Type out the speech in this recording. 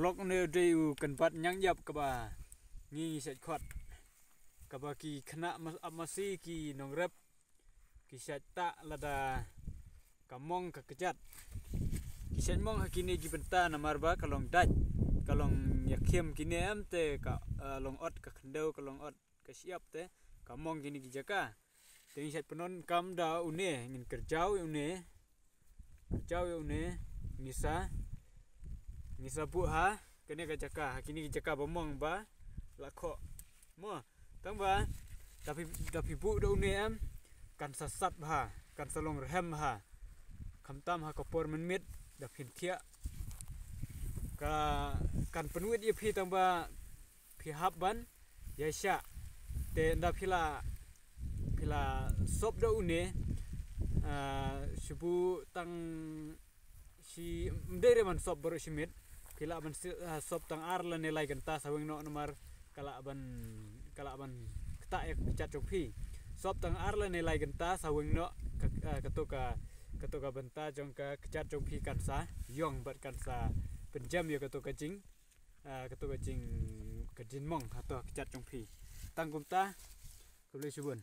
blok ne deu kan bat nyang yap ka ba ngi set khot ka ba ki khna amasi ki nongrep ki set ta lada kamong ka kejat ki set mong hakini ki benta namar ba kalong daj kalong yakiem kini am te ka long ot ka khendau kalong ot ka siap te kamong kini ki jaka te set penon kam da une ngin kerjau une Nisa buha kene ka jaka hakini ki jaka bomong ba lakho mo tang ba tapi bu do ne am kan sasat ba kan salong rehem ha khamtam ha kopor menmit da phin khia ka kan penuit ye phi tang ba phi hab ban yaisha te nda phila sop do ne subu tang si mdere man sop baru simit kila ban sop tang arla nilai genta sawing no nomor kala ban kta ya cat chopi sop tang arla nilai genta sawing no katoka benta jong ka cat chopi kansa yong bat kansa penjam ya katoka jing kajin mong atau cat chopi tangkum ta kule subun